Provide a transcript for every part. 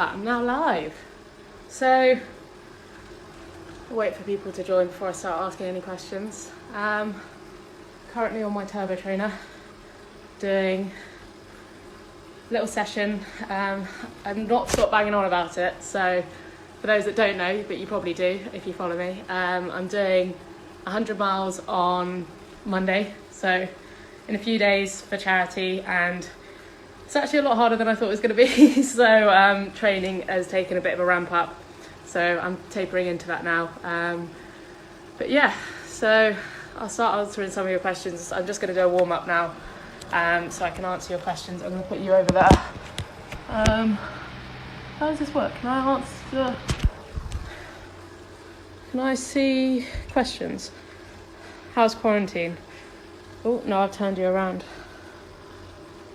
I'm now live. So, I'll wait for people to join before I start asking any questions. Currently on my turbo trainer, doing a little session. I'm not stop banging on about it, so for those that don't know, but you probably do if you follow me, I'm doing 100 miles on Monday, so in a few days for charity, and it's actually a lot harder than I thought it was going to be. So training has taken a bit of a ramp up, so I'm tapering into that now. But yeah, so I'll start answering some of your questions. I'm just going to do a warm up now, so I can answer your questions. I'm going to put you over there. How does this work? Can I see questions? How's quarantine? Oh no, I've turned you around.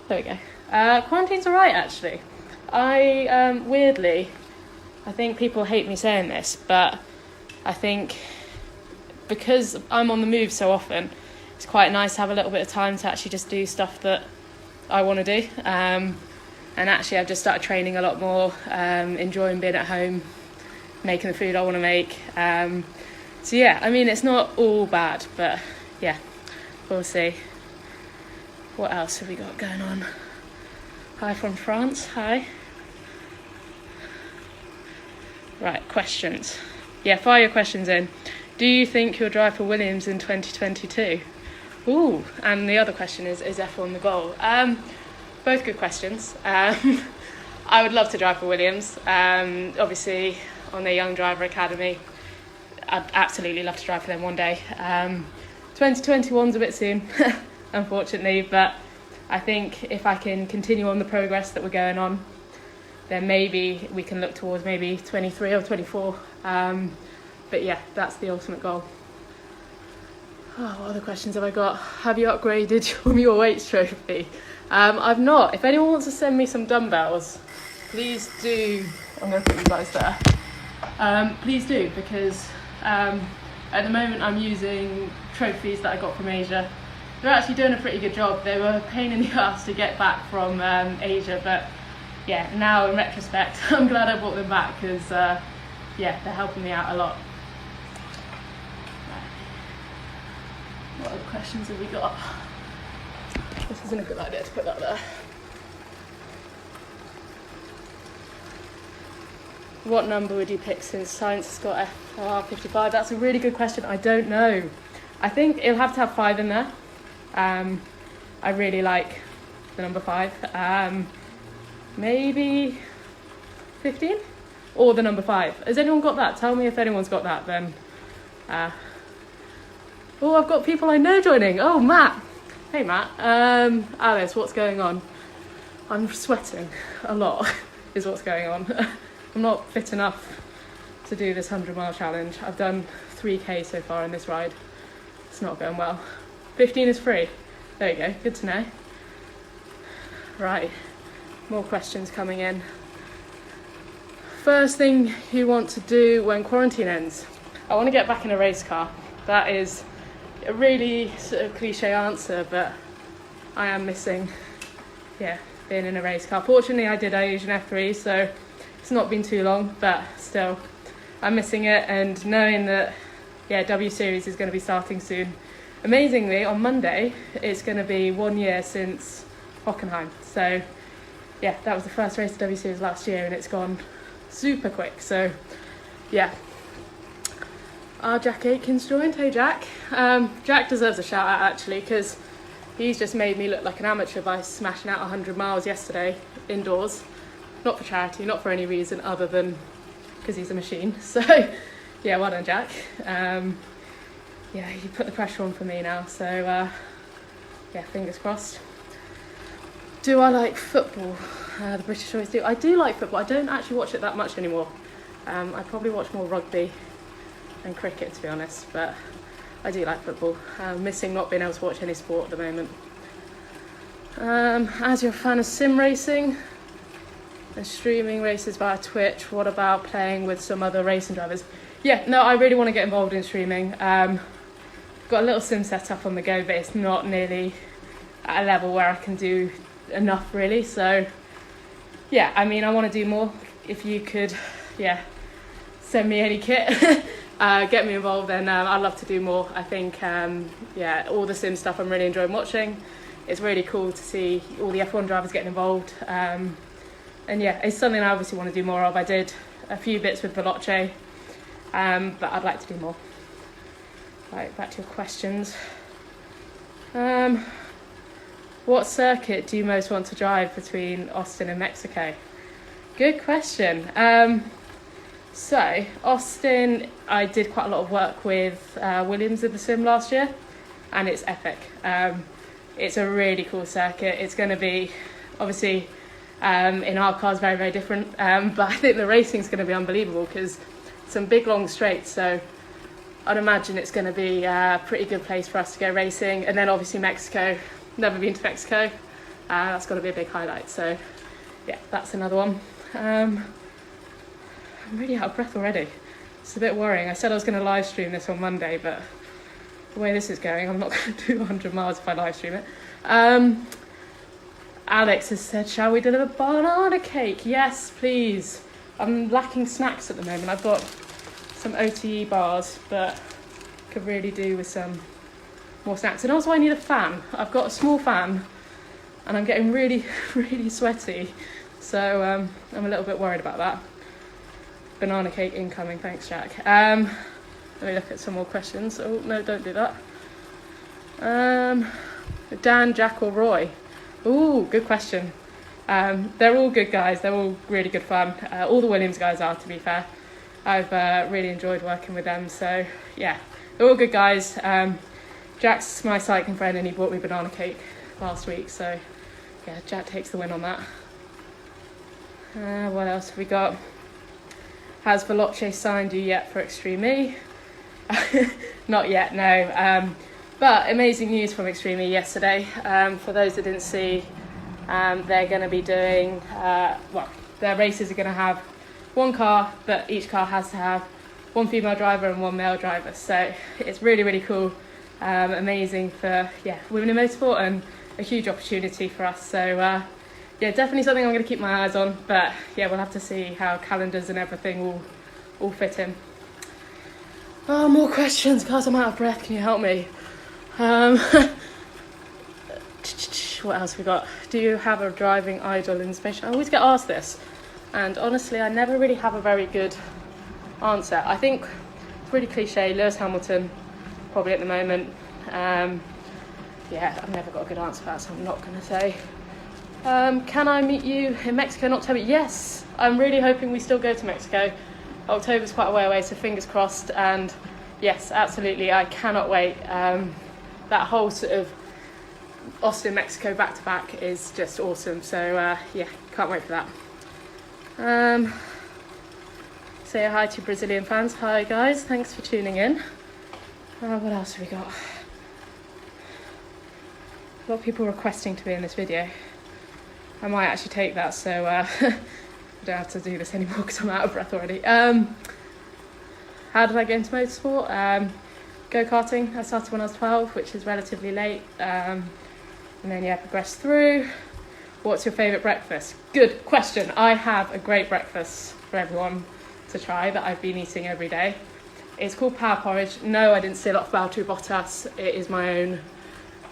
There we go. Quarantine's alright actually. Weirdly, I think people hate me saying this, but I think because I'm on the move so often, it's quite nice to have a little bit of time to actually just do stuff that I want to do. And actually I've just started training a lot more, enjoying being at home, making the food I want to make. So yeah, I mean, it's not all bad, but yeah, we'll see. What else have we got going on? Hi from France, hi. Right, questions. Yeah, fire your questions in. Do you think you'll drive for Williams in 2022? Ooh, and the other question is F1 the goal? Both good questions. I would love to drive for Williams. Obviously, on their Young Driver Academy, I'd absolutely love to drive for them one day. 2021's a bit soon, unfortunately, but I think if I can continue on the progress that we're going on, then maybe we can look towards maybe 23 or 24. But yeah, that's the ultimate goal. Oh, what other questions have I got? Have you upgraded your weights trophy? I've not. If anyone wants to send me some dumbbells, please do. I'm going to put you guys there. Please do, because at the moment I'm using trophies that I got from Asia. They're actually doing a pretty good job. They were a pain in the ass to get back from Asia, but yeah, now in retrospect, I'm glad I brought them back because yeah, they're helping me out a lot. What other questions have we got? This isn't a good idea to put that there. What number would you pick since science has got FR55? That's a really good question. I don't know. I think it'll have to have 5 in there. I really like the number 5. Maybe 15 or the number 5. Has anyone got that? Tell me if anyone's got that then. Oh, I've got people I know joining. Oh, Matt. Hey, Matt. Alice, what's going on? I'm sweating a lot is what's going on. I'm not fit enough to do this 100-mile challenge. I've done 3k so far in this ride. It's not going well. 15 is free. There you go. Good to know. Right. More questions coming in. First thing you want to do when quarantine ends? I want to get back in a race car. That is a really sort of cliche answer, but I am missing, yeah, being in a race car. Fortunately, I did Asian F3, so it's not been too long, but still, I'm missing it. And knowing that, yeah, W Series is going to be starting soon. Amazingly, on Monday, it's going to be 1 year since Hockenheim. So, yeah, that was the first race of W Series last year, and it's gone super quick. So, yeah. Jack Aikens joined. Hey, Jack. Jack deserves a shout out, actually, because he's just made me look like an amateur by smashing out 100 miles yesterday indoors. Not for charity, not for any reason other than because he's a machine. So, yeah, well done, Jack. Yeah, you put the pressure on for me now, so yeah, fingers crossed. Do I like football? The British always do. I do like football. I don't actually watch it that much anymore. I probably watch more rugby and cricket, to be honest, but I do like football. I'm missing not being able to watch any sport at the moment. As you're a fan of sim racing and streaming races via Twitch, what about playing with some other racing drivers? Yeah, no, I really want to get involved in streaming. Got a little sim set up on the go, but it's not nearly at a level where I can do enough, really. So yeah, I mean, I want to do more if you could, send me any kit, get me involved, then I'd love to do more. I think, all the sim stuff I'm really enjoying watching. It's really cool to see all the F1 drivers getting involved. It's something I obviously want to do more of. I did a few bits with Veloce, but I'd like to do more. Right, back to your questions. What circuit do you most want to drive between Austin and Mexico? Good question. So Austin, I did quite a lot of work with Williams in the sim last year, and it's epic. It's a really cool circuit. It's going to be, obviously, in our cars, very, very different. But I think the racing's going to be unbelievable because some big, long straights. So I'd imagine it's going to be a pretty good place for us to go racing. And then obviously Mexico, never been to Mexico. That's got to be a big highlight. So yeah, that's another one. I'm really out of breath already. It's a bit worrying. I said I was going to live stream this on Monday, but the way this is going, I'm not going to do 100 miles if I live stream it. Alex has said, shall we deliver banana cake? Yes, please. I'm lacking snacks at the moment. I've got some OTE bars, but could really do with some more snacks. And also I need a fan. I've got a small fan and I'm getting really, really sweaty. So I'm a little bit worried about that. Banana cake incoming, thanks Jack. Let me look at some more questions. Oh, no, don't do that. Dan, Jack or Roy? Ooh, good question. They're all good guys. They're all really good fun. All the Williams guys are, to be fair. I've really enjoyed working with them. So, yeah, they're all good guys. Jack's my cycling friend and he bought me banana cake last week. So, yeah, Jack takes the win on that. What else have we got? Has Veloce signed you yet for Extreme E? Not yet, no. But amazing news from Extreme E yesterday. For those that didn't see, they're going to be doing, their races are going to have one car, but each car has to have one female driver and one male driver. So it's really, really cool. Amazing for, women in motorsport and a huge opportunity for us. So, definitely something I'm going to keep my eyes on. But, we'll have to see how calendars and everything all fit in. Oh, more questions. Guys, I'm out of breath. Can you help me? What else we got? Do you have a driving idol inspiration? I always get asked this. And honestly, I never really have a very good answer. I think it's really cliche. Lewis Hamilton, probably at the moment. I've never got a good answer for that, so I'm not going to say. Can I meet you in Mexico in October? Yes, I'm really hoping we still go to Mexico. October's quite a way away, so fingers crossed. And yes, absolutely, I cannot wait. That whole sort of Austin, Mexico back-to-back is just awesome. So can't wait for that. Say hi to Brazilian fans. Hi guys, thanks for tuning in. What else have we got? A lot of people requesting to be in this video. I might actually take that, so I don't have to do this anymore because I'm out of breath already. How did I get into motorsport? Go-karting. I started when I was 12, which is relatively late. And then, progressed through. What's your favourite breakfast? Good question. I have a great breakfast for everyone to try that I've been eating every day. It's called power porridge. No, I didn't steal it off Valtteri Bottas. It is my own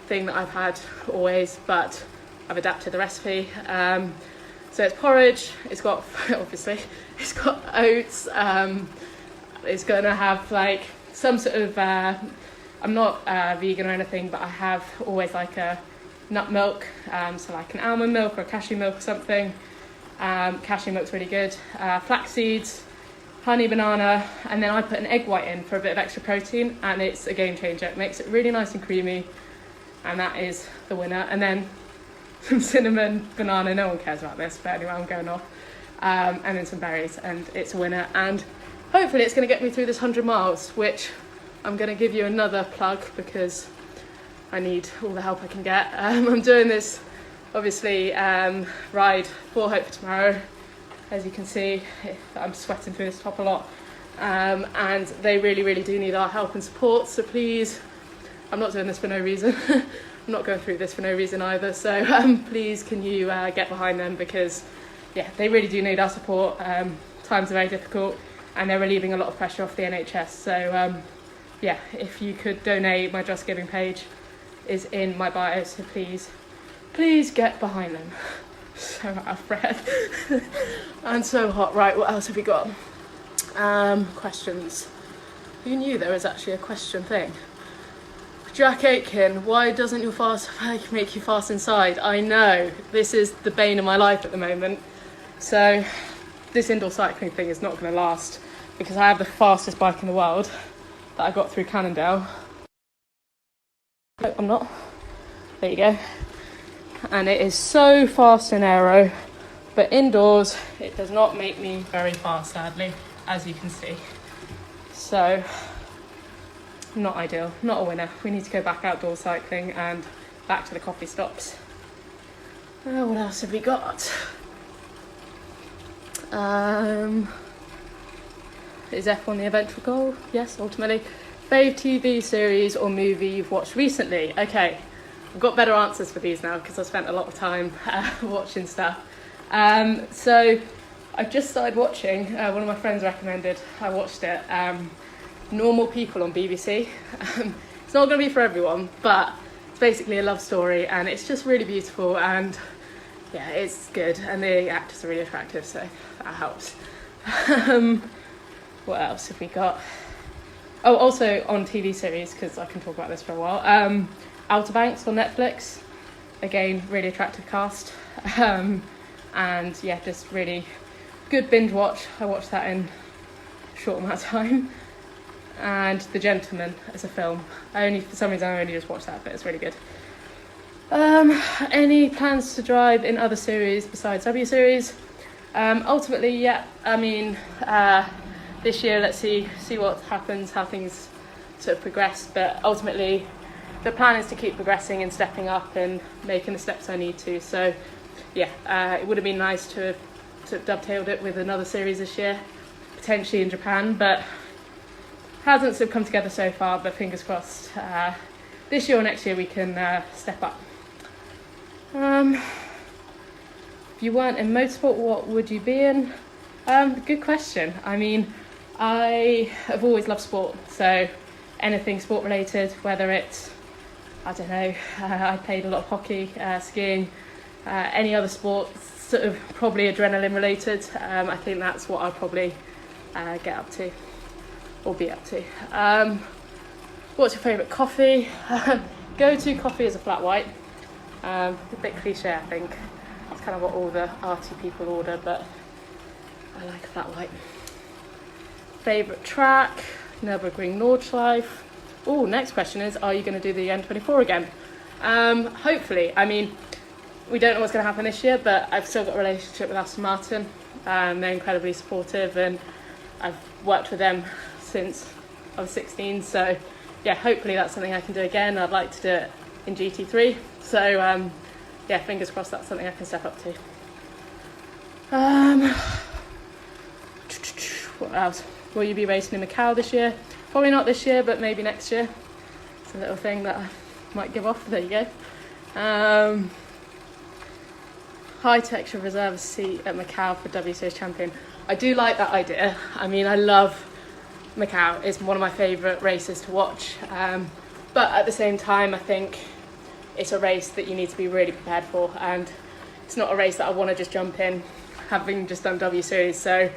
thing that I've had always, but I've adapted the recipe. So it's porridge. It's got, obviously, it's got oats. It's going to have like some sort of, I'm not vegan or anything, but I have always like a nut milk. So like an almond milk or a cashew milk or something. Cashew milk's really good. Flax seeds, honey, banana, and then I put an egg white in for a bit of extra protein, and it's a game changer. It makes it really nice and creamy, and that is the winner. And then some cinnamon, banana, no one cares about this, but anyway, I'm going off. And then some berries, and it's a winner. And hopefully it's going to get me through this 100 miles, which I'm going to give you another plug because I need all the help I can get. I'm doing this, obviously, ride for Hope for Tomorrow. As you can see, I'm sweating through this top a lot. And they really, really do need our help and support, so please, I'm not doing this for no reason. I'm not going through this for no reason either, so please can you get behind them, because yeah, they really do need our support. Times are very difficult and they're relieving a lot of pressure off the NHS. So yeah, if you could donate, my Just Giving page is in my bio, so please get behind them. So out of breath and so hot. Right, what else have we got? Questions. Who knew there was actually a question thing? Jack Aitken, why doesn't your fast bike make you fast inside? I know, this is the bane of my life at the moment. So this indoor cycling thing is not going to last because I have the fastest bike in the world that I got through Cannondale. No, I'm not. There you go. And it is so fast and aero, but indoors it does not make me very fast, sadly, as you can see. So not ideal, not a winner. We need to go back outdoor cycling and back to the coffee stops. What else have we got? Is F1 the eventual goal? Yes, ultimately. Fave TV series or movie you've watched recently? Okay, I've got better answers for these now because I've spent a lot of time watching stuff. So I've just started watching, one of my friends recommended, I watched it, Normal People on BBC. It's not going to be for everyone, but it's basically a love story and it's just really beautiful and yeah, it's good and the actors are really attractive, so that helps. What else have we got? Oh, also on TV series, because I can talk about this for a while, Outer Banks on Netflix. Again, really attractive cast. And yeah, just really good binge watch. I watched that in a short amount of time. And The Gentleman as a film. For some reason I only just watched that, but it's really good. Any plans to drive in other series besides W Series? Ultimately, yeah, I mean, this year let's see what happens, how things sort of progress, but ultimately the plan is to keep progressing and stepping up and making the steps I need to. So yeah, it would have been nice to have sort of dovetailed it with another series this year, potentially in Japan, but hasn't sort of come together so far, but fingers crossed this year or next year we can step up. If you weren't in motorsport, what would you be in? Good question. I mean, I have always loved sport, so anything sport related, whether it's, I don't know, I played a lot of hockey, skiing, any other sport, sort of probably adrenaline related. I think that's what I'll probably get up to or be up to. What's your favourite coffee? Go-to coffee is a flat white. A bit cliche, I think. It's kind of what all the arty people order, but I like a flat white. Favourite track? Nürburgring Nordschleife. Oh, next question is, are you going to do the N24 again? Hopefully. I mean, we don't know what's going to happen this year, but I've still got a relationship with Aston Martin. They're incredibly supportive and I've worked with them since I was 16, so yeah, hopefully that's something I can do again. I'd like to do it in GT3, so yeah, fingers crossed that's something I can step up to. What else? Will you be racing in Macau this year? Probably not this year, but maybe next year. It's a little thing that I might give off. There you go. High texture reserve seat at Macau for W Series champion. I do like that idea. I mean, I love Macau. It's one of my favourite races to watch. But at the same time, I think it's a race that you need to be really prepared for. And it's not a race that I want to just jump in, having just done W Series. So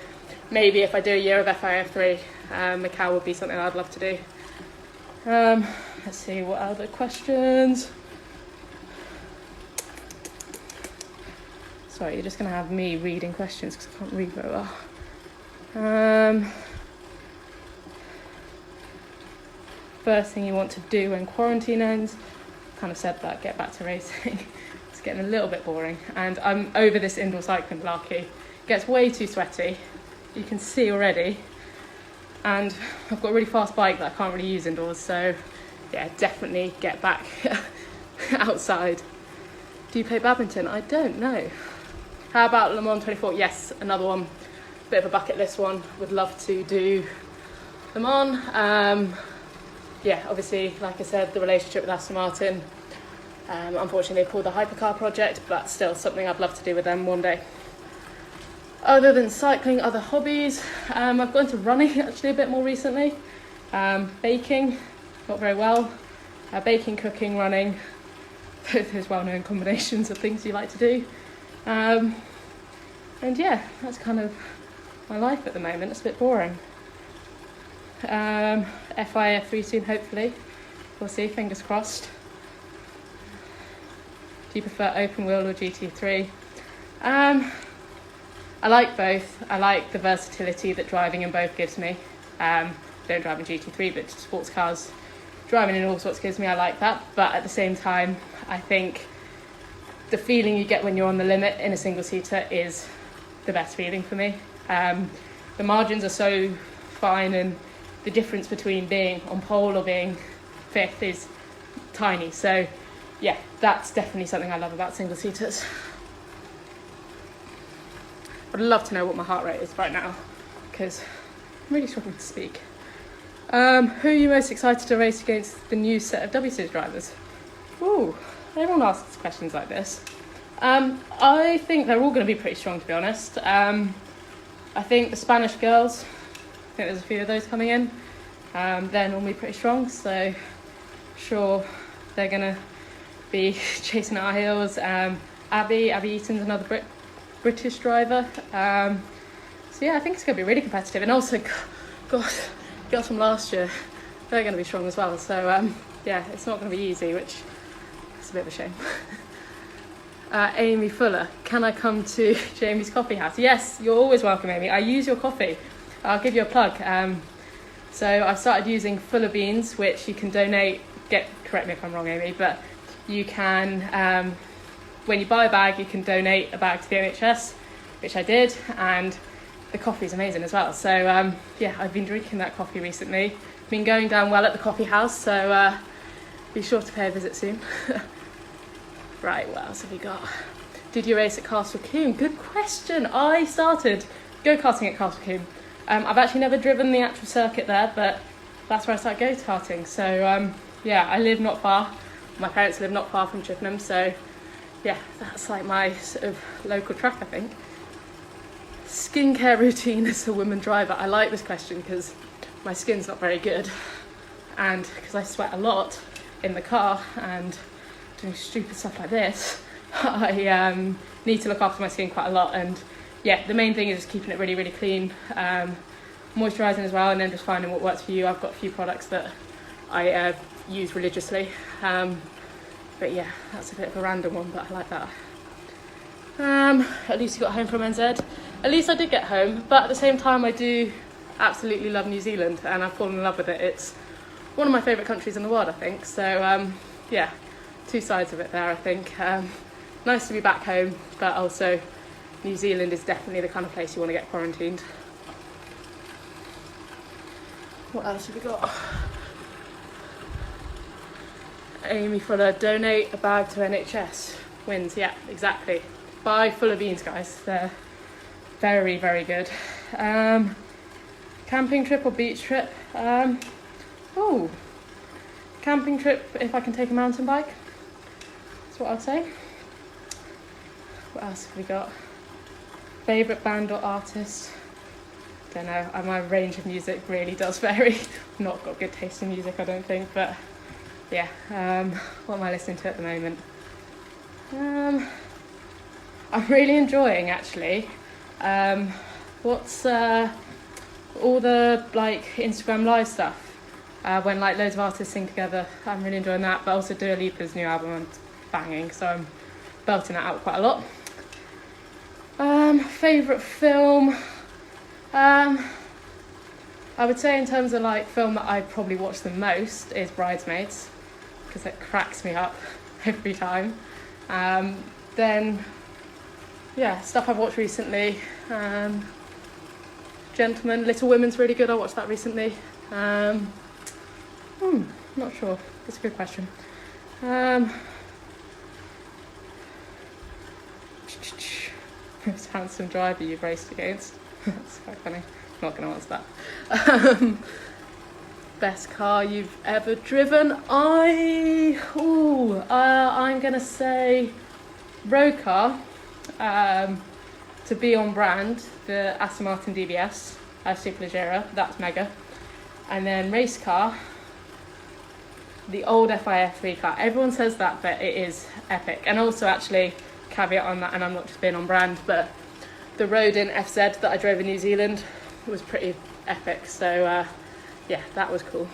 maybe if I do a year of FIF3, Macau would be something I'd love to do. Let's see, what other questions? Sorry, you're just going to have me reading questions because I can't read very well. First thing you want to do when quarantine ends? Kind of said that, get back to racing. It's getting a little bit boring. And I'm over this indoor cycling malarkey. It gets way too sweaty. You can see already. And I've got a really fast bike that I can't really use indoors. So yeah, definitely get back outside. Do you play badminton? I don't know. How about Le Mans 24? Yes, another one. Bit of a bucket list one. Would love to do Le Mans. Yeah, obviously, like I said, the relationship with Aston Martin. Unfortunately, they pulled the hypercar project, but still something I'd love to do with them one day. Other than cycling, other hobbies, I've gone into running actually a bit more recently. Baking, not very well. Baking, cooking, running, those well-known combinations of things you like to do. And yeah, that's kind of my life at the moment. It's a bit boring. FI F3 soon, hopefully. We'll see, fingers crossed. Do you prefer open wheel or GT3? I like both. I like the versatility that driving in both gives me. Don't drive in GT3, but sports cars, driving in all sorts gives me, I like that. But at the same time, I think the feeling you get when you're on the limit in a single-seater is the best feeling for me. The margins are so fine, and the difference between being on pole or being fifth is tiny. So yeah, that's definitely something I love about single-seaters. I'd love to know what my heart rate is right now, because I'm really struggling to speak. Who are you most excited to race against the new set of W Series drivers? Ooh, everyone asks questions like this. I think they're all going to be pretty strong, to be honest. I think the Spanish girls, I think there's a few of those coming in. They're normally pretty strong, so sure they're going to be chasing at our heels. Abby Eaton's another British driver. So yeah, I think it's going to be really competitive. And also, God, girls from last year, they're going to be strong as well. So yeah, it's not going to be easy, which is a bit of a shame. Amy Fuller, can I come to Jamie's coffee house? Yes, you're always welcome, Amy. I use your coffee. I'll give you a plug. So I've started using Fuller beans, which you can donate. Correct me if I'm wrong, Amy, but you can, when you buy a bag, you can donate a bag to the NHS, which I did, and the coffee is amazing as well. So yeah, I've been drinking that coffee recently. Been going down well at the coffee house, so be sure to pay a visit soon. Right, what else have we got? Did you race at Castle Combe? Good question. I started go-karting at Castle Combe. I've actually never driven the actual circuit there, but that's where I started go-karting. So yeah, I live not far. My parents live not far from Chippenham, so yeah, that's like my sort of local track, I think. Skincare routine as a woman driver. I like this question because my skin's not very good, and because I sweat a lot in the car and doing stupid stuff like this, I need to look after my skin quite a lot. And yeah, the main thing is just keeping it really, really clean, moisturising as well, and then just finding what works for you. I've got a few products that I use religiously, but yeah, that's a bit of a random one, but I like that. At least you got home from NZ. At least I did get home, but at the same time I do absolutely love New Zealand, and I've fallen in love with it. It's one of my favourite countries in the world, I think. So yeah, two sides of it there, I think. Nice to be back home, but also New Zealand is definitely the kind of place you want to get quarantined. What else have we got? Amy Fuller, donate a bag to NHS. Wins, yeah, exactly. Buy Fuller beans, guys. They're very, very good. Camping trip or beach trip? Oh, camping trip if I can take a mountain bike. That's what I'd say. What else have we got? Favourite band or artist? Don't know. My range of music really does vary. I've not got good taste in music, I don't think, but yeah. What am I listening to at the moment? I'm really enjoying, actually. What's all the like Instagram live stuff when like loads of artists sing together. I'm really enjoying that. But also Dua Lipa's new album, I'm banging, so I'm belting that out quite a lot. Favourite film? I would say in terms of like film that I probably watch the most is Bridesmaids, because it cracks me up every time. Then yeah, stuff I've watched recently. Gentlemen, Little Women's really good. I watched that recently. Not sure. That's a good question. Most handsome driver you've raced against? That's quite funny. Not going to answer that. Best car you've ever driven? I'm going to say road car. to be on brand, the Aston Martin DBS, Superleggera, that's mega. And then race car, the old FIF3 car. Everyone says that, but it is epic. And also, actually, caveat on that, and I'm not just being on brand, but the Rodin FZ that I drove in New Zealand was pretty epic. So, yeah, that was cool.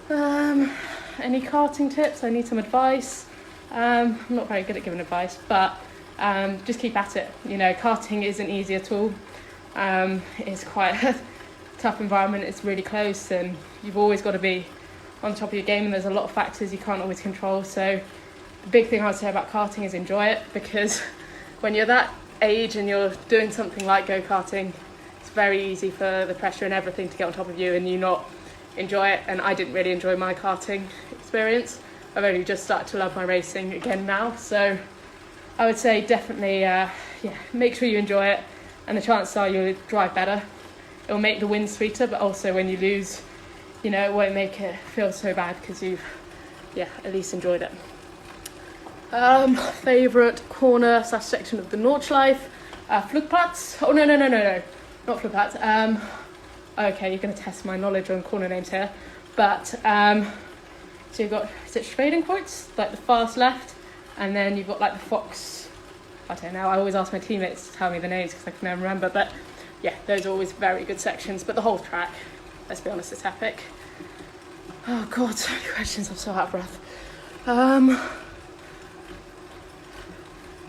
Any karting tips? I need some advice. I'm not very good at giving advice, but just keep at it. You know, karting isn't easy at all. It's quite a tough environment. It's really close, and you've always got to be on top of your game, and there's a lot of factors you can't always control. So the big thing I would say about karting is enjoy it, because when you're that age and you're doing something like go-karting, it's very easy for the pressure and everything to get on top of you and you not enjoy it. And I didn't really enjoy my karting experience. I've only just started to love my racing again now, so I would say definitely make sure you enjoy it, and the chances are you'll drive better. It'll make the win sweeter, but also when you lose, you know, it won't make it feel so bad because you've at least enjoyed it. Favourite corner / section of the Nordschleife, Flugplatz. Oh no, not Flugplatz. Okay, you're going to test my knowledge on corner names here, but so you've got, is it Schwedenkreuz, like the fast left, and then you've got like the Fox. I don't know. I always ask my teammates to tell me the names because I can never remember. But yeah, those are always very good sections. But the whole track, let's be honest, it's epic. Oh God, so many questions. I'm so out of breath.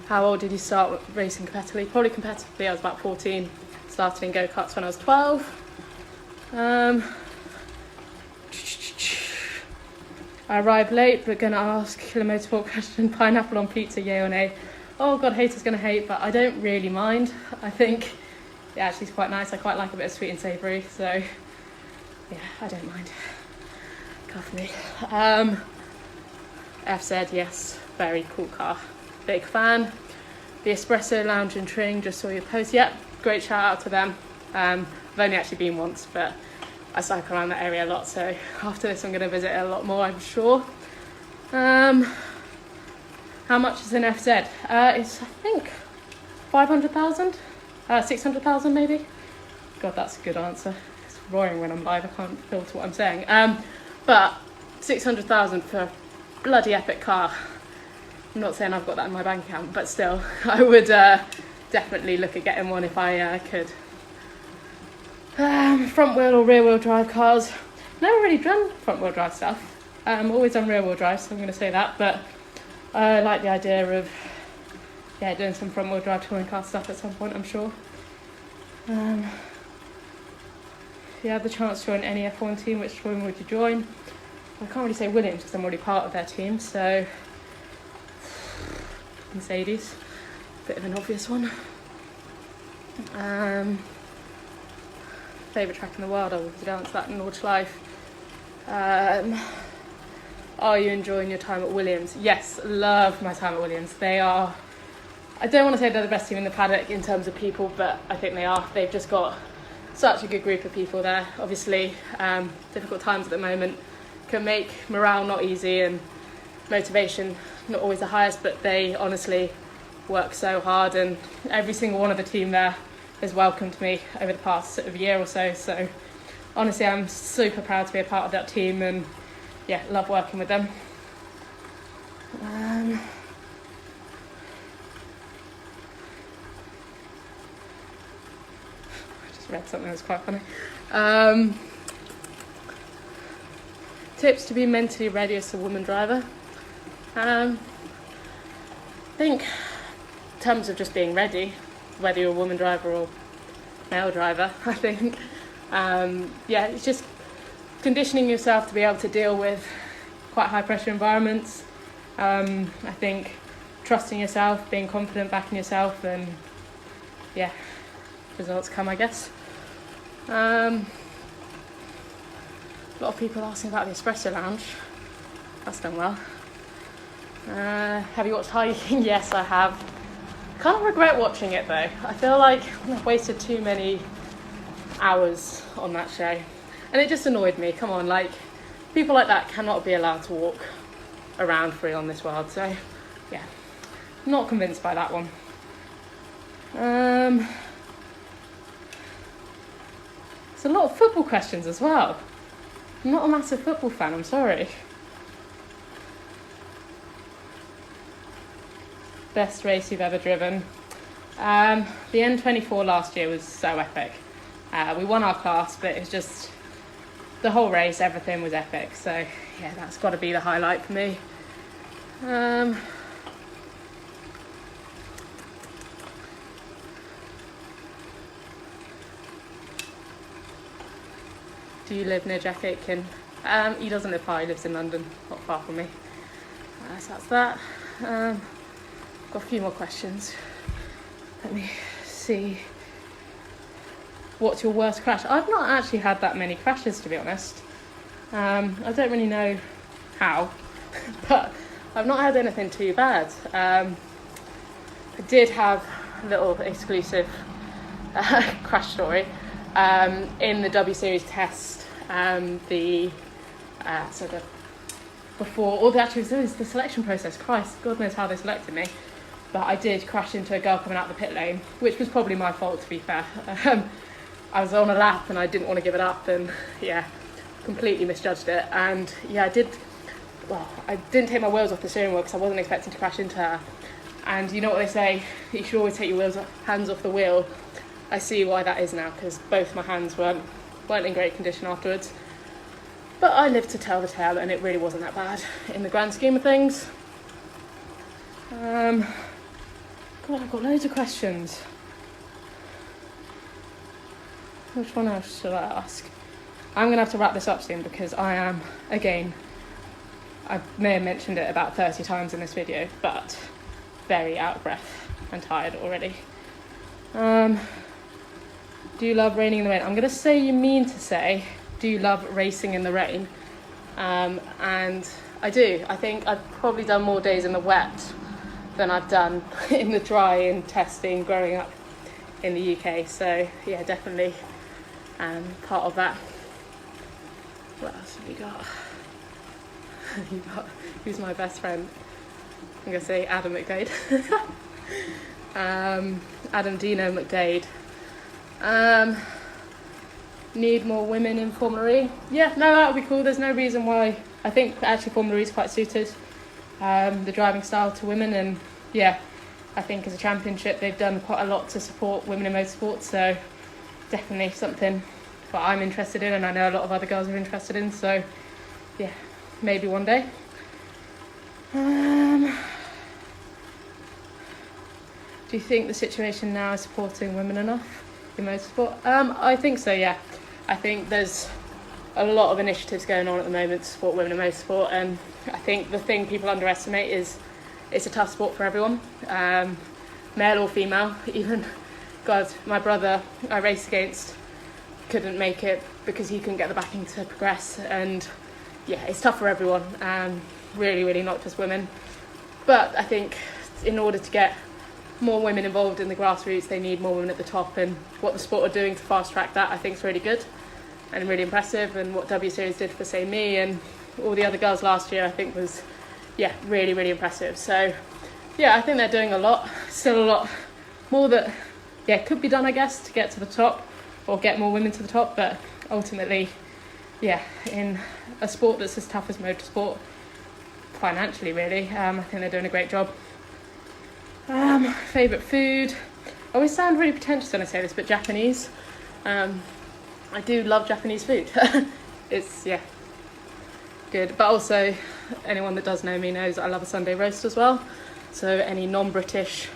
How old did you start racing competitively? Probably competitively, I was about 14. Started in go-karts when I was 12. I arrived late, but gonna ask Killer Motorsport question, pineapple on pizza, yay or nay? Oh God, haters gonna hate, but I don't really mind. I think, actually it's quite nice. I quite like a bit of sweet and savoury, so yeah, I don't mind. Car for me. FZ, yes, very cool car. Big fan. The Espresso Lounge in Tring, just saw your post. Yep, great shout out to them. I've only actually been once, but I cycle around that area a lot, so after this I'm going to visit it a lot more, I'm sure. How much is an FZ? It's, I think, 500,000? 600,000 maybe? God, that's a good answer. It's roaring when I'm live, I can't filter what I'm saying. But 600,000 for a bloody epic car. I'm not saying I've got that in my bank account, but still, I would definitely look at getting one if I could. Front wheel or rear wheel drive cars. Never really done front wheel drive stuff. Always done rear wheel drive, so I'm going to say that. But I like the idea of doing some front wheel drive touring car stuff at some point, I'm sure. If you had the chance to join any F1 team, which one would you join? I can't really say Williams because I'm already part of their team, so Mercedes, bit of an obvious one. Favourite track in the world, I would dance that in Nordschleife. Are you enjoying your time at Williams? Yes, love my time at Williams. They are, I don't want to say they're the best team in the paddock in terms of people, but I think they are. They've just got such a good group of people there. Obviously, difficult times at the moment can make morale not easy and motivation not always the highest, but they honestly work so hard, and every single one of the team there has welcomed me over the past sort of year or so. So honestly, I'm super proud to be a part of that team, and yeah, love working with them. I just read something that was quite funny. Tips to be mentally ready as a woman driver. I think in terms of just being ready, whether you're a woman driver or male driver, I think, it's just conditioning yourself to be able to deal with quite high pressure environments. I think trusting yourself, being confident, backing yourself, and results come, I guess. A lot of people asking about the Espresso Lounge. That's done well. Have you watched High King? Yes, I have. Kind of regret watching it though. I feel like I've wasted too many hours on that show, and it just annoyed me. Come on, like, people like that cannot be allowed to walk around free on this world. So yeah, not convinced by that one. There's a lot of football questions as well. I'm not a massive football fan, I'm sorry. Best race you've ever driven? The N24 last year was so epic. We won our class, but it was just the whole race, everything was epic. So yeah, that's got to be the highlight for me. Do you live near Jack Aitken? He doesn't live far, he lives in London, not far from me. So that's that. Got a few more questions. Let me see. What's your worst crash? I've not actually had that many crashes, to be honest. I don't really know how, but I've not had anything too bad. I did have a little exclusive crash story in the W Series test. Before all the actually was the selection process. Christ, God knows how they selected me. But I did crash into a girl coming out the pit lane, which was probably my fault, to be fair. I was on a lap and I didn't want to give it up, and yeah, completely misjudged it. And yeah, I didn't take my wheels off the steering wheel because I wasn't expecting to crash into her. And you know what they say, you should always take your hands off the wheel. I see why that is now, because both my hands weren't in great condition afterwards. But I lived to tell the tale, and it really wasn't that bad in the grand scheme of things. God, I've got loads of questions. Which one else should I ask? I'm going to have to wrap this up soon because I am, again, I may have mentioned it about 30 times in this video, but very out of breath and tired already. Do you love raining in the rain? I'm going to say you mean to say, do you love racing in the rain? And I do. I think I've probably done more days in the wet than I've done in the dry in testing growing up in the UK. So yeah, definitely part of that. What else have you got? Who's my best friend? I'm going to say Adam McDade. Adam Dino McDade. Need more women in Formula E? Yeah, no, that would be cool. There's no reason why. I think actually Formula E is quite suited, the driving style to women, and yeah, I think as a championship they've done quite a lot to support women in motorsport, so definitely something that I'm interested in, and I know a lot of other girls are interested in, so yeah, maybe one day. Do you think the situation now is supporting women enough in motorsport? I think so, yeah. I think there's a lot of initiatives going on at the moment to support women in motorsport, and I think the thing people underestimate is it's a tough sport for everyone, male or female. Even, God, my brother I raced against couldn't make it because he couldn't get the backing to progress, and yeah, it's tough for everyone, really, really not just women. But I think in order to get more women involved in the grassroots, they need more women at the top, and what the sport are doing to fast track that I think is really good and really impressive, and what W Series did for say me and all the other girls last year I think was really, really impressive. So yeah, I think they're doing a lot, still a lot more that could be done, I guess, to get to the top or get more women to the top, but ultimately in a sport that's as tough as motorsport financially, really, I think they're doing a great job. Favourite food? I always sound really pretentious when I say this, but Japanese. I do love Japanese food. It's, good. But also, anyone that does know me knows I love a Sunday roast as well. So any non-British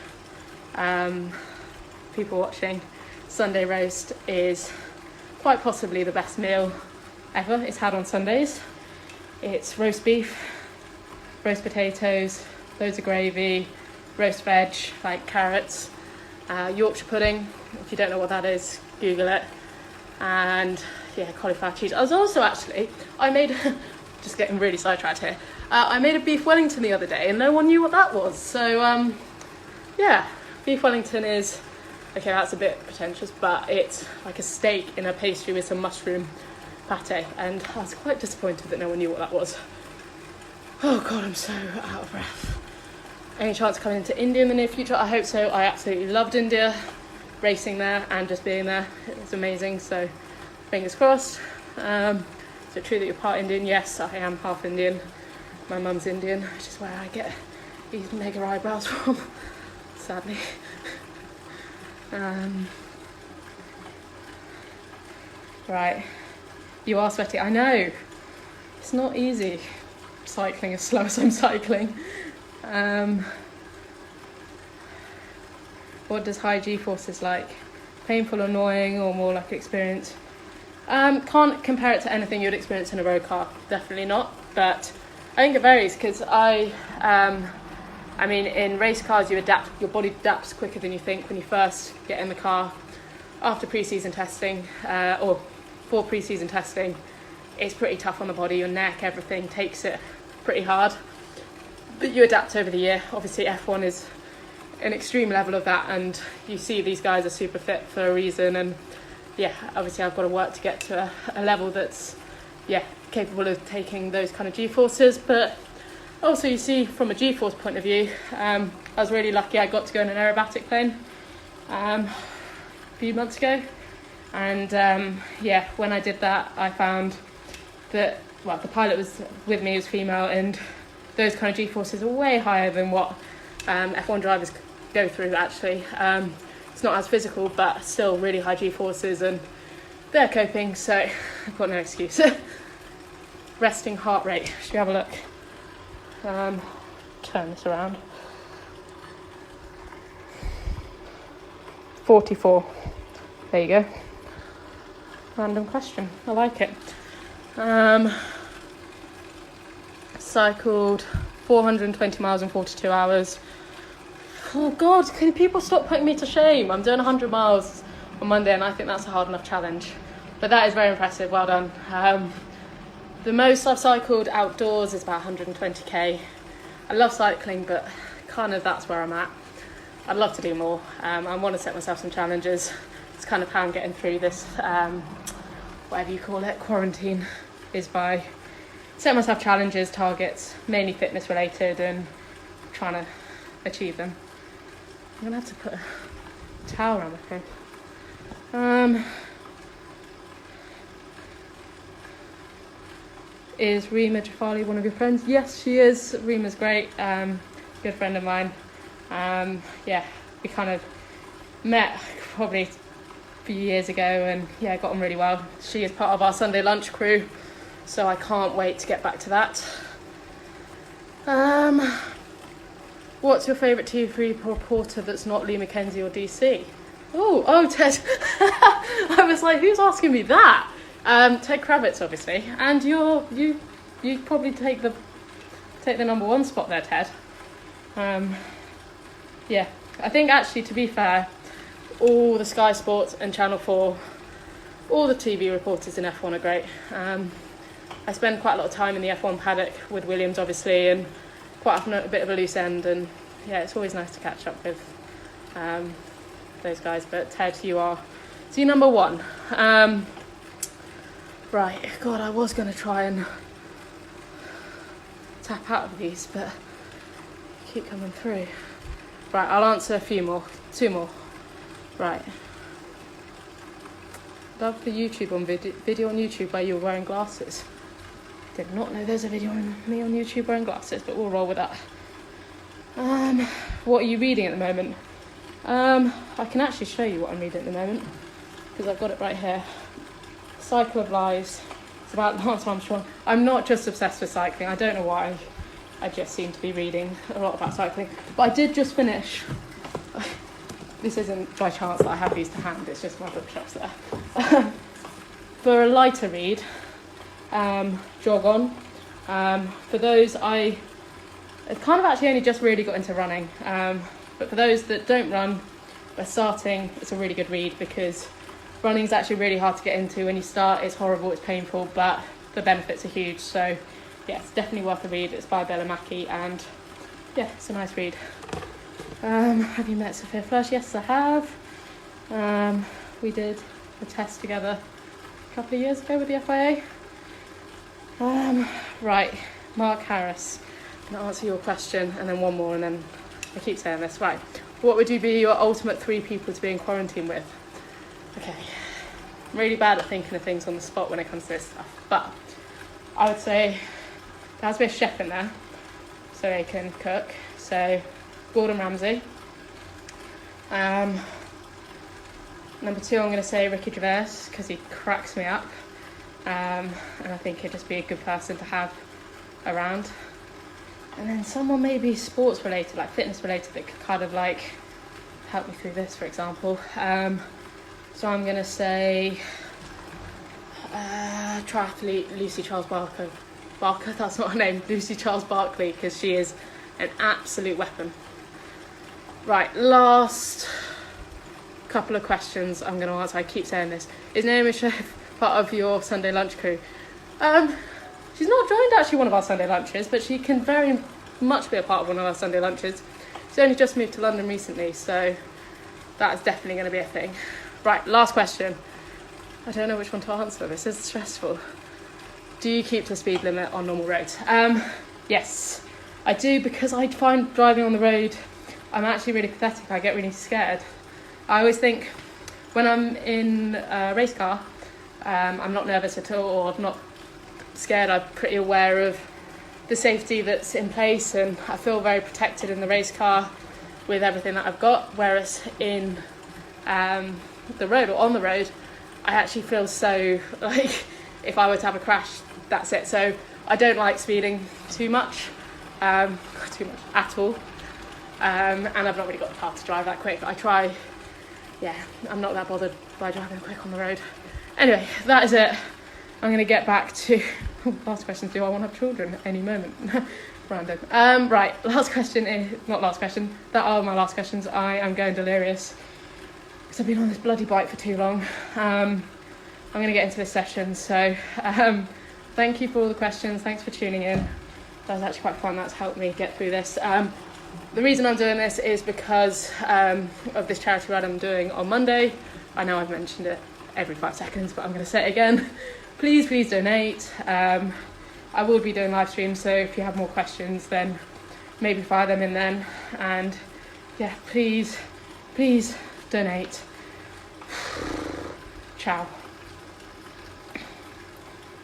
people watching, Sunday roast is quite possibly the best meal ever. It's had on Sundays. It's roast beef, roast potatoes, loads of gravy, roast veg, like carrots, Yorkshire pudding. If you don't know what that is, Google it. And cauliflower cheese. I was also just getting really sidetracked here. I made a beef Wellington the other day and no one knew what that was. So beef Wellington is, that's a bit pretentious, but it's like a steak in a pastry with some mushroom pate, and I was quite disappointed that no one knew what that was. Oh God, I'm so out of breath. Any chance of coming into India in the near future? I hope so. I absolutely loved India, racing there and just being there. It was amazing, so fingers crossed. Is it true that you're part Indian? Yes, I am half Indian. My mum's Indian, which is where I get these mega eyebrows from, sadly. Right, you are sweaty. I know, it's not easy cycling as slow as I'm cycling. What does high G-forces like? Painful, annoying, or more like experience? Can't compare it to anything you'd experience in a road car, definitely not, but I think it varies because I mean, in race cars your body adapts quicker than you think when you first get in the car. After pre-season testing, or for pre-season testing, it's pretty tough on the body, your neck, everything takes it pretty hard. But you adapt over the year. Obviously F1 is an extreme level of that, and you see these guys are super fit for a reason, and yeah, obviously I've got to work to get to a level that's capable of taking those kind of G-forces. But also you see from a G-force point of view, I was really lucky I got to go in an aerobatic plane a few months ago, and when I did that I found that, well, the pilot was with me, was female, and those kind of G-forces are way higher than what F1 drivers go through actually. It's not as physical, but still really high G-forces, and they're coping, so I've got no excuse. Resting heart rate, should we have a look? Turn this around. 44. There you go. Random question, I like it. Cycled 420 miles in 42 hours. Oh God, can people stop putting me to shame? I'm doing 100 miles on Monday, and I think that's a hard enough challenge. But that is very impressive, well done. The most I've cycled outdoors is about 120k. I love cycling, but kind of that's where I'm at. I'd love to do more. I want to set myself some challenges. It's kind of how I'm getting through this, whatever you call it, quarantine, is by setting myself challenges, targets, mainly fitness related, and trying to achieve them. I'm going to have to put a towel around my thing. Is Rima Jafali one of your friends? Yes, she is. Rima's great, good friend of mine. We kind of met probably a few years ago, and got on really well. She is part of our Sunday lunch crew, so I can't wait to get back to that. What's your favourite TV reporter that's not Lee Mackenzie or DC? Oh, Ted. I was like, who's asking me that? Ted Kravitz, obviously, and you probably take the number one spot there, Ted. I think actually, to be fair, all the Sky Sports and Channel 4, all the TV reporters in F1 are great. I spend quite a lot of time in the F1 paddock with Williams, obviously, and quite often at a bit of a loose end, and it's always nice to catch up with those guys. But Ted, you're number one. Right, God, I was going to try and tap out of these, but they keep coming through. Right, I'll answer two more. Right. Love the YouTube video on YouTube where you were wearing glasses. Did not know there's a video on me on YouTube wearing glasses, but we'll roll with that. What are you reading at the moment? I can actually show you what I'm reading at the moment, because I've got it right here. Cycle of Lies. It's about Lance Armstrong. I'm not just obsessed with cycling. I don't know why. I just seem to be reading a lot about cycling. But I did just finish. This isn't by chance that I have these to hand. It's just my bookshelves there. For a lighter read, Jog On. For those, I kind of actually only just really got into running. But for those that don't run, they're starting, it's a really good read, because running is actually really hard to get into. When you start, it's horrible, it's painful, but the benefits are huge. So it's definitely worth a read. It's by Bella Mackie, and it's a nice read. Have you met Sophia Flush? Yes, I have. We did a test together a couple of years ago with the FIA. Right, Mark Harris. I'm going to answer your question, and then one more, and then I keep saying this. Right. What would you be your ultimate 3 people to be in quarantine with? Okay. I'm really bad at thinking of things on the spot when it comes to this stuff. But I would say there has to be a chef in there so they can cook. So Gordon Ramsay. Number 2, I'm going to say Ricky Gervais because he cracks me up. And I think he'd just be a good person to have around. And then someone maybe sports related, like fitness related, that could kind of like help me through this, for example. So I'm going to say triathlete Lucy Charles Barker, that's not her name, Lucy Charles Barkley, because she is an absolute weapon. Right, last couple of questions I'm going to answer. I keep saying this. Is Naomi Chef part of your Sunday lunch crew? She's not joined actually one of our Sunday lunches, but she can very much be a part of one of our Sunday lunches. She's only just moved to London recently, so that is definitely going to be a thing. Right, last question. I don't know which one to answer. This is stressful. Do you keep the speed limit on normal roads? Yes, I do, because I find driving on the road, I'm actually really pathetic. I get really scared. I always think when I'm in a race car, I'm not nervous at all, or I'm not scared. I'm pretty aware of the safety that's in place, and I feel very protected in the race car with everything that I've got, whereas in the road or on the road, I actually feel so like if I were to have a crash, that's it. So I don't like speeding too much at all, and I've not really got the car to drive that quick. I try, I'm not that bothered by driving quick on the road. Anyway, that is it. I'm going to get back to last question. Do I want to have children at any moment? Random. Right, last question is not last question. That are my last questions. I am going delirious because I've been on this bloody bike for too long. I'm going to get into this session. So thank you for all the questions. Thanks for tuning in. That was actually quite fun. That's helped me get through this. The reason I'm doing this is because of this charity run I'm doing on Monday. I know I've mentioned it every 5 seconds, but I'm going to say it again. Please donate. I will be doing live streams, so if you have more questions, then maybe fire them in then. And please donate. Ciao.